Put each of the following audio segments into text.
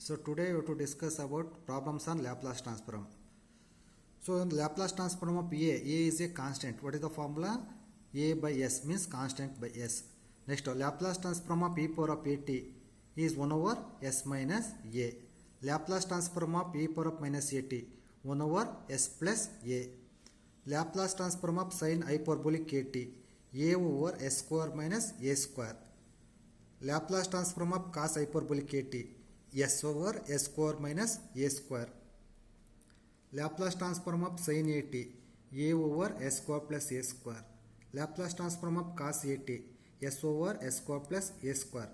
So today we have to discuss about problems on Laplace transform. So in Laplace transform of A is a constant. What is the formula? A by S means constant by S. Next, Laplace transform of e power of at is 1 over S minus A. Laplace transform of e power of minus at 1 over S plus A. Laplace transform of sin hyperbolic at A over S square minus A square. Laplace transform of cos hyperbolic at S over S square minus A square. Laplace transform of sin at A over S square plus A square. Laplace transform of cos at S over S square plus A square.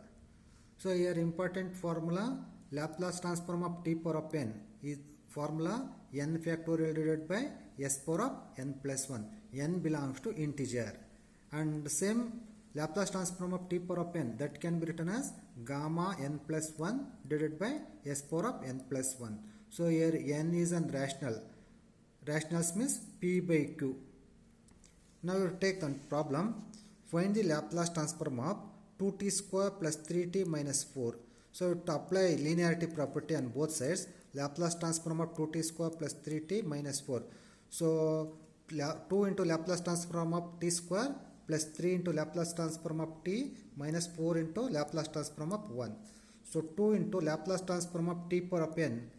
So here important formula, Laplace transform of t power of n is formula n factorial divided by S power of n plus 1. N belongs to integer. And same Laplace transform of t power of n that can be written as gamma n plus 1 divided by S power of n plus 1. So here n is an rational. Rationals means p by q. Now we take the problem. Find the Laplace transform of 2t square plus 3t minus 4. So to apply linearity property on both sides, Laplace transform of 2t square plus 3t minus 4. So 2 into Laplace transform of t square plus 3 into Laplace transform of t minus 4 into Laplace transform of 1. So 2 into Laplace transform of t power of n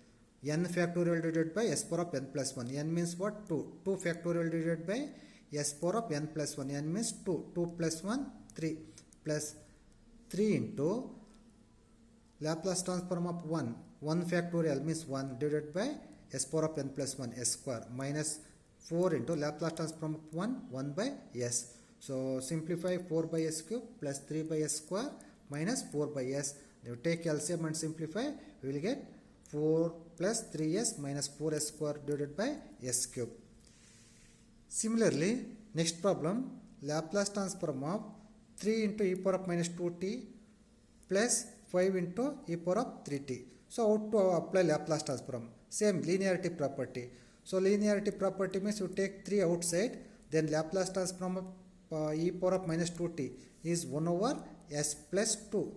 factorial divided by S power of n plus 1. N means what? 2. 2 factorial divided by S power of n plus 1. N means 2. 2 plus 1, 3. Plus 3 into Laplace transform of 1. 1 factorial means 1 divided by S power of n plus 1 S square minus 4 into Laplace transform of 1 by S. So simplify 4 by S cube plus 3 by S square minus 4 by S. You take LCM and simplify, we will get 4 plus 3s minus 4s square divided by s cube. Similarly, next problem, Laplace transform of 3 into e power of minus 2t plus 5 into e power of 3t. So how to apply Laplace transform? Same linearity property. So linearity property means you take 3 outside, then Laplace transform of e power of minus 2t is 1 over s plus 2.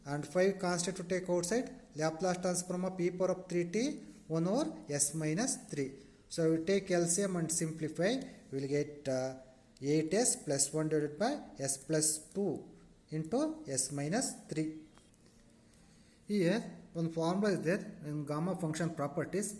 And 5 constant to take outside, Laplace transform of e power of 3t 1 over s minus 3. So we take LCM and simplify, we will get 8s plus 1 divided by s plus 2 into s minus 3. Here one formula is there in gamma function properties.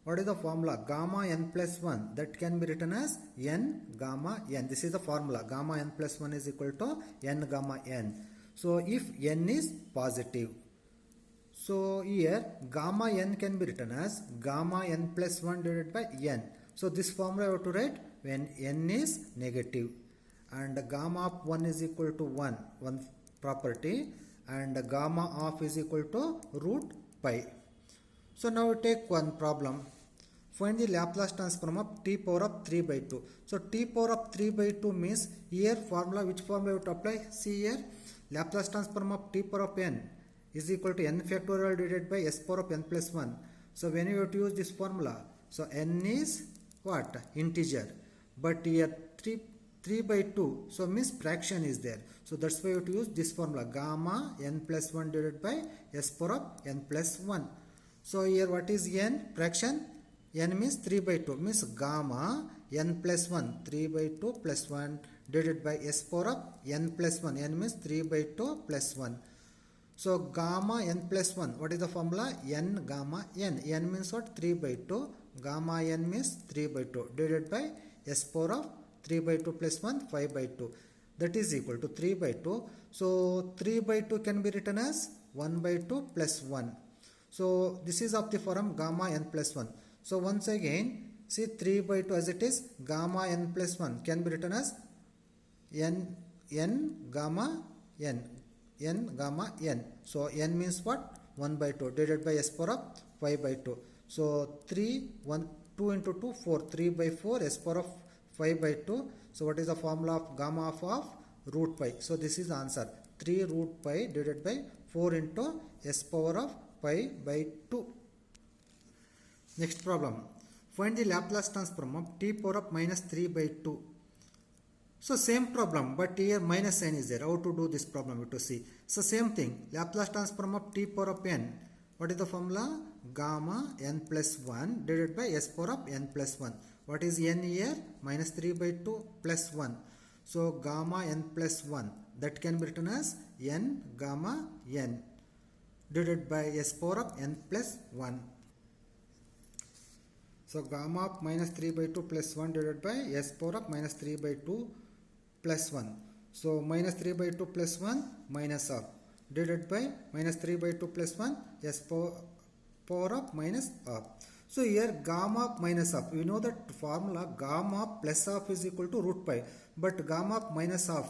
What is the formula? Gamma n plus 1 that can be written as n gamma n. This is the formula. Gamma n plus 1 is equal to n gamma n. So if n is positive, so here gamma n can be written as gamma n plus 1 divided by n. So this formula I have to write when n is negative, and gamma of 1 is equal to 1 property, and gamma of is equal to root pi. So now we take one problem. Find the Laplace transform of t power of 3 by 2. So t power of 3 by 2 means here formula, which formula you have to apply? See here, Laplace transform of t power of n is equal to n factorial divided by s power of n plus 1. So when you have to use this formula, so n is what? Integer. But here 3 by 2, so means fraction is there. So that's why you have to use this formula, gamma n plus 1 divided by s power of n plus 1. So here what is n? Fraction. N means 3 by 2, means gamma n plus 1, 3 by 2 plus 1 divided by s power of n plus 1. N means 3 by 2 plus 1. So gamma n plus 1, what is the formula? N gamma n. N means what? 3 by 2. Gamma n means 3 by 2 divided by s power of 3 by 2 plus 1, 5 by 2. That is equal to 3 by 2. So 3 by 2 can be written as 1 by 2 plus 1. So this is of the form gamma n plus 1. So once again, see 3 by 2 as it is, gamma n plus 1 can be written as n gamma n. N gamma n. So n means what? 1 by 2 divided by s power of 5 by 2. So 2 into 2, 4. 3 by 4 s power of 5 by 2. So what is the formula of gamma of root pi? So this is the answer. 3 root pi divided by 4 into s power of pi by 2. Next problem. Find the Laplace transform of t power of minus 3 by 2. So same problem, but here minus sign is there. How to do this problem? We have to see. So same thing. Laplace transform of t power of n What is the formula? Gamma n plus 1 divided by s power of n plus 1. What is n here? Minus 3 by 2 plus 1. So gamma n plus 1, that can be written as n gamma n divided by s power of n plus 1. So gamma of minus 3 by 2 plus 1 divided by s power of minus 3 by 2 plus 1. So minus 3 by 2 plus 1 minus of divided by minus 3 by 2 plus 1 s power of minus of. So here gamma of minus of, we know that formula gamma of plus of is equal to root pi, but gamma of minus of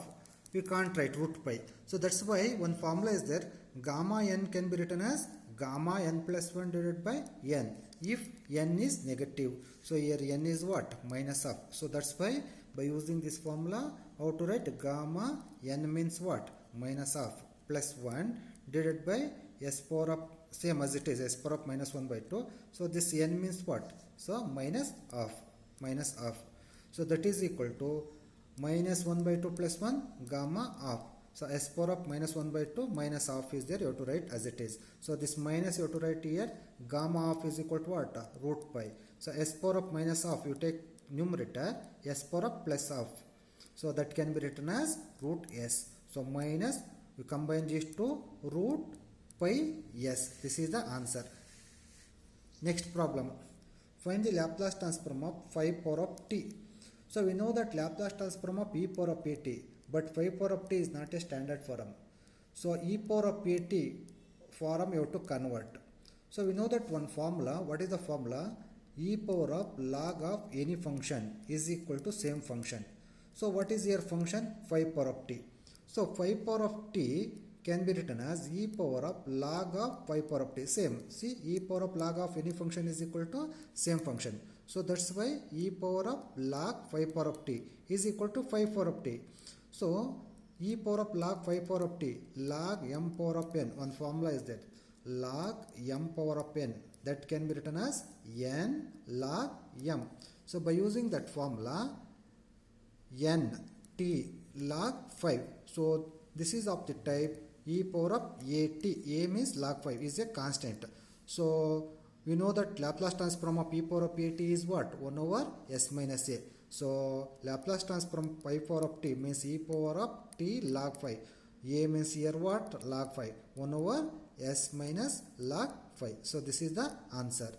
we can't write root pi. So that's why one formula is there, gamma n can be written as gamma n plus 1 divided by n if n is negative. So here n is what? Minus of. So that's why by using this formula, how to write gamma n means what? Minus of plus 1 divided by s power of, same as it is, s power of minus 1 by 2. So this n means what? So minus of. So that is equal to minus 1 by 2 plus 1 gamma of. So s power of minus 1 by 2 minus of is there, you have to write as it is. So this minus you have to write here, gamma of is equal to what? Root pi. So s power of minus of, you take numerator, s power of plus of. So that can be written as root s. So minus, we combine these two, root pi s. This is the answer. Next problem. Find the Laplace transform of 5 power of t. So we know that Laplace transform of e power of at, but 5 power of t is not a standard form. So e power of at form you have to convert. So we know that one formula. What is the formula? E power of log of any function is equal to same function. So what is your function? 5 power of t. So 5 power of t can be written as e power of log of 5 power of t. Same. See, e power of log of any function is equal to same function. So that's why e power of log 5 power of t is equal to 5 power of t. So e power of log 5 power of t, log m power of n, one formula is that, log m power of n, that can be written as n log m. So by using that formula, n t log 5. So this is of the type e power of at. A means log 5 is a constant. So we know that Laplace transform of e power of at is what? 1 over s minus a. So Laplace transform 5 power of t means e power of t log 5. A means here what? Log 5. 1 over s minus log 5. So this is the answer.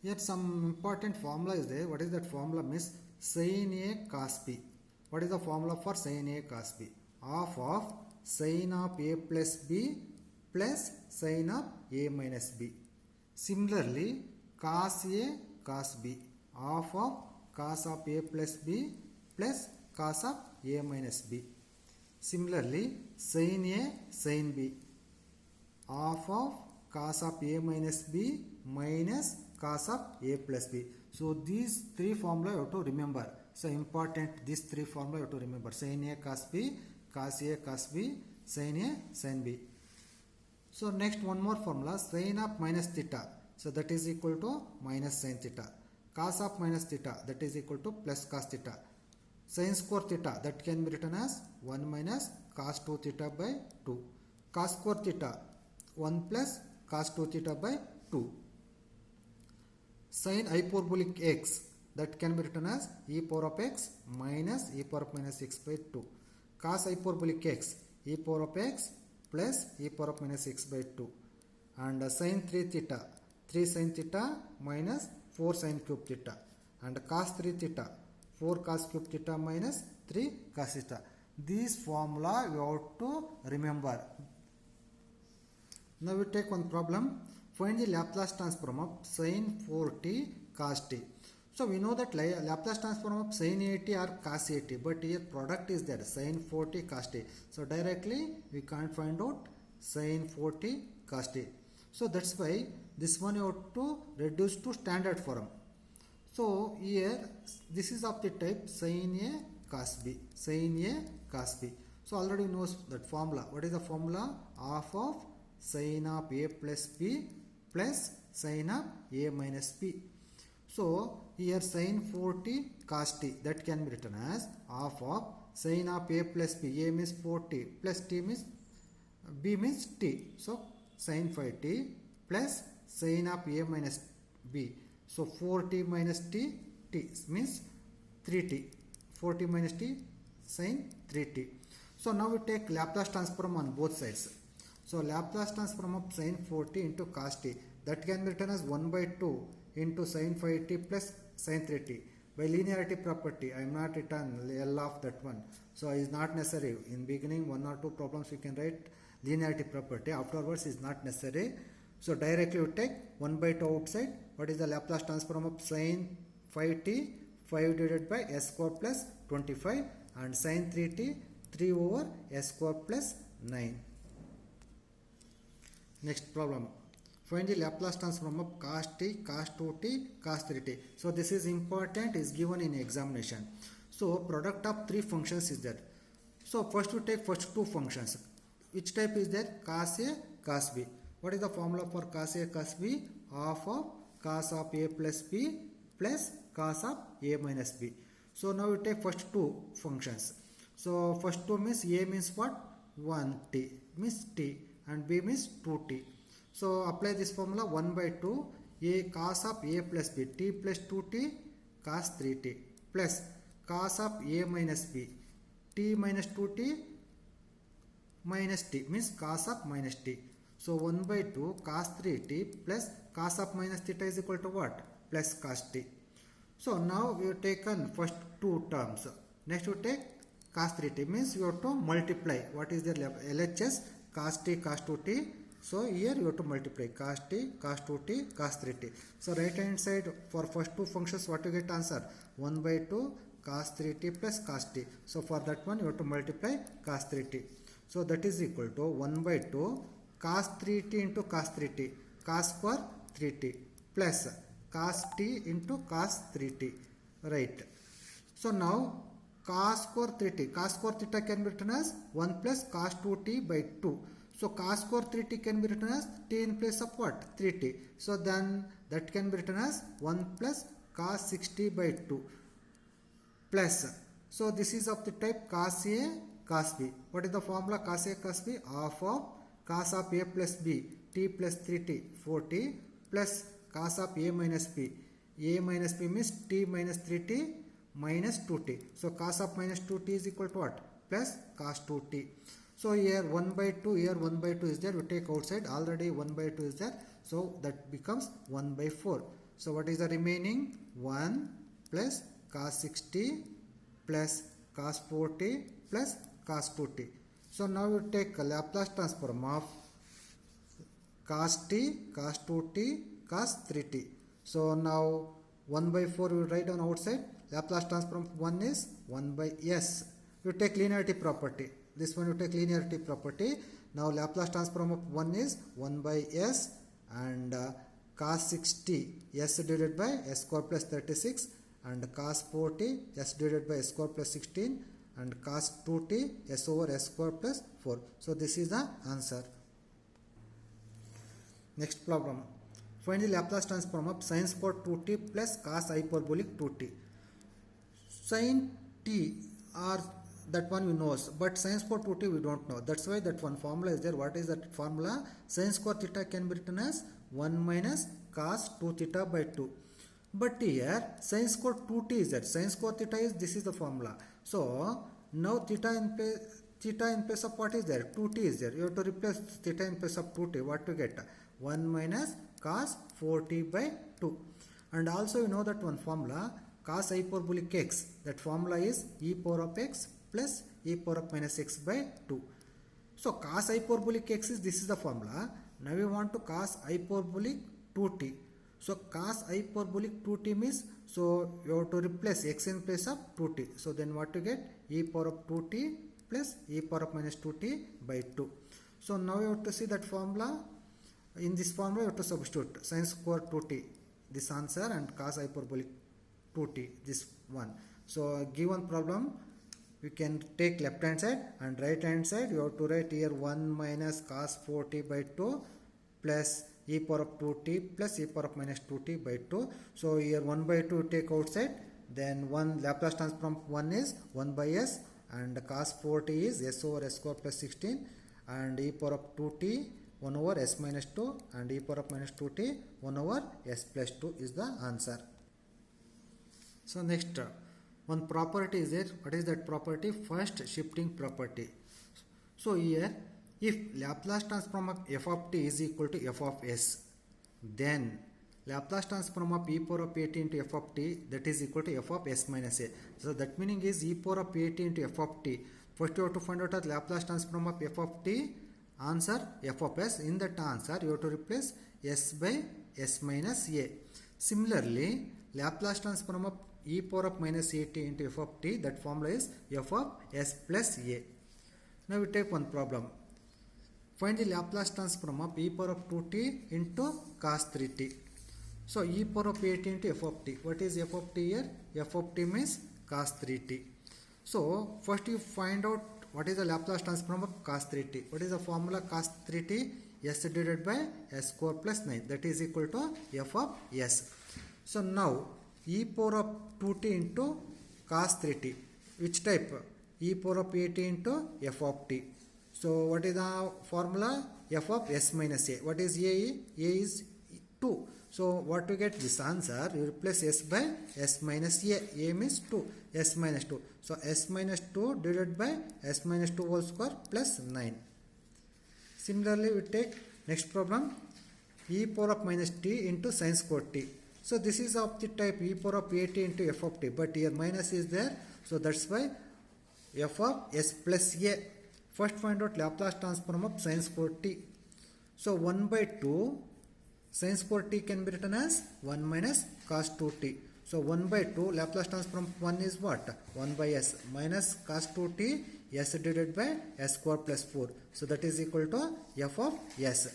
Here some important formula is there. What is that formula? Means sin a cos b. What is the formula for sin a cos b? Half of sin of a plus b plus sin of a minus b. Similarly, cos a cos b, half of cos of a plus b plus cos of a minus b. Similarly, sin a sin b, half of cos of a minus b minus cos of a plus b. So these three formula you have to remember. So important, these three formula you have to remember. Sin a cos b, cos a cos b, sin a sin b. So next one more formula, sin of minus theta. So that is equal to minus sin theta. Cos of minus theta, that is equal to plus cos theta. Sin square theta, that can be written as 1 minus cos 2 theta by 2. Cos square theta, 1 plus cos 2 theta by 2. Sin hyperbolic x, that can be written as e power of x minus e power of minus x by 2. Cos hyperbolic x, e power of x plus e power of minus x by 2. And sin 3 theta, 3 sin theta minus 4 sin cube theta. And cos 3 theta, 4 cos cube theta minus 3 cos theta. This formula you have to remember. Now we take one problem. Find the Laplace transform of sin 4t cos t. So we know that Laplace transform of sin at or cos at, but here product is there, sin 4t cos t. So directly we can't find out sin 4t cos t. So that's why this one you have to reduce to standard form. So here this is of the type sin a cos b, sin a cos b. So already knows that formula. What is the formula? Half of sin of a plus b plus sin of a minus b. So here sin 4t cos t, that can be written as half of sin of a plus b. A means 4t plus t means b means t. So sin 5t plus sin of a minus b. So 4t minus t, t means 3t. 4t minus t sin 3t. So now we take Laplace transform on both sides. So Laplace transform of sin 4t into cos t, that can be written as 1 by 2 into sin 5t plus sin 3t. By linearity property, I am not written L of that one. So it is not necessary. In beginning, 1 or 2 problems you can write linearity property. Afterwards is not necessary. So directly you take 1 by 2 outside. What is the Laplace transform of sin 5t? 5 divided by s square plus 25, and sin 3t 3 over s square plus 9. Next problem. Find the Laplace transform of cos t, cos 2t, cos 3t. So this is important, is given in examination. So product of three functions is there. So first we take first two functions. Which type is there? Cos a, cos b. What is the formula for cos a, cos b? Half of cos of a plus b plus cos of a minus b. So now we take first two functions. So first two means a means what? 1t means t, and b means 2t. So apply this formula 1 by 2 a cos of a plus b, t plus 2t cos 3t, plus cos of a minus b, t minus 2t minus t means cos of minus t. So 1 by 2 cos 3t plus cos of minus theta is equal to what? Plus cos t. So now we have taken first two terms. Next we take cos 3t, means you have to multiply. What is the LHS? Cos t, cos 2t. So here you have to multiply cos t, cos 2t, cos 3t. So right hand side for first two functions, what you get answer? 1 by 2 cos 3t plus cos t. So for that one you have to multiply cos 3t. So that is equal to 1 by 2 cos 3t into cos 3t, cos square 3t plus cos t into cos 3t. Right. So now cos square 3t, cos square theta can be written as 1 plus cos 2t by 2. So cos square 3t can be written as t in place of what? 3t. So then that can be written as 1 plus cos 6t by 2 plus. So this is of the type cos a, cos b. What is the formula? Cos a, cos b, half of cos of a plus b, t plus 3t, 4t, plus cos of a minus b. A minus b means t minus 3t minus 2t. So cos of minus 2t is equal to what? Plus cos 2t. So here 1 by 2, here 1 by 2 is there. We take outside, already 1 by 2 is there. So that becomes 1 by 4. So what is the remaining? 1 plus cos 6t plus cos 4t plus cos 2t. So now we take a Laplace transform of cos t, cos 2t, cos 3t. So now 1 by 4 we write on outside. Laplace transform 1 is 1 by s. You take linearity property. This one you take linearity property. Now Laplace transform of 1 is 1 by s, and cos 6t s divided by s square plus 36, and cos 4t s divided by s square plus 16, and cos 2t s over s square plus 4. So this is the answer. Next problem. Find the Laplace transform of sin square 2t plus cos hyperbolic 2t. Sin t or that one we know, but sin square 2t we don't know. That's why that one formula is there. What is that formula? Sin square theta can be written as 1 minus cos 2 theta by 2. But here sin square 2t is there. Sin square theta is, this is the formula. So now theta in place of what is there? 2t is there. You have to replace theta in place of 2t. What to get? 1 minus cos 4t by 2. And also you know that one formula, cos hyperbolic x. That formula is e power of x plus e power of minus x by 2. So cos hyperbolic x is, this is the formula. Now we want to cos hyperbolic 2t. So cos hyperbolic 2t means, so you have to replace x in place of 2t. So then what to get? E power of 2t plus e power of minus 2t by 2. So now you have to see that formula. In this formula you have to substitute sin square 2t, this answer, and cos hyperbolic 2t, this one. So given problem, you can take left hand side, and right hand side you have to write here 1 minus cos 4t by 2 plus e power of 2t plus e power of minus 2t by 2. So here 1 by 2 take outside, then 1 Laplace transform 1 is 1 by s, and cos 4t is s over s square plus 16, and e power of 2t 1 over s minus 2 and e power of minus 2t 1 over s plus 2 is the answer. So next one property is there. What is that property? First shifting property. So here if Laplace transform of f of t is equal to f of s, then Laplace transform of e power of at into f of t, that is equal to f of s minus a. So that meaning is e power of at into f of t. First you have to find out the Laplace transform of f of t. Answer f of s. In that answer you have to replace s by s minus a. Similarly, Laplace transform of e power of minus at into f of t, that formula is f of s plus a. Now we take one problem. Find the Laplace transform of e power of 2t into cos 3t. So e power of 8 into f of t. What is f of t here? F of t means cos 3t. So first you find out what is the Laplace transform of cos 3t. What is the formula cos 3t? S divided by s square plus 9. That is equal to f of s. So now e power of 2t into cos 3t. Which type? E power of 8 into f of t. So what is the formula? F of s minus a. What is a? A is 2. So what to get this answer? You replace s by s minus a. A means 2. S minus 2. So s minus 2 divided by s minus 2 whole square plus 9. Similarly, we take next problem. E power of minus t into sin square t. So this is of the type e power of 8 into f of t. But here minus is there. So that's why f of s plus a. First find out Laplace transform of sin square t. So 1 by 2 sin square t can be written as 1 minus cos 2t. So 1 by 2 Laplace transform of 1 is what? 1 by s minus cos 2t s divided by s square plus 4. So that is equal to f of s.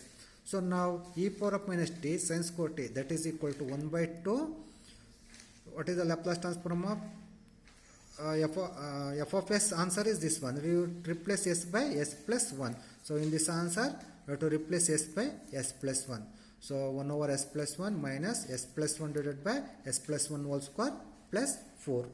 So now e power of minus t sin square t, that is equal to 1 by 2. What is the Laplace transform of f of s? Answer is this one. We would replace s by s plus 1. So in this answer we have to replace s by s plus 1. So 1 over s plus 1 minus s plus 1 divided by s plus 1 whole square plus 4.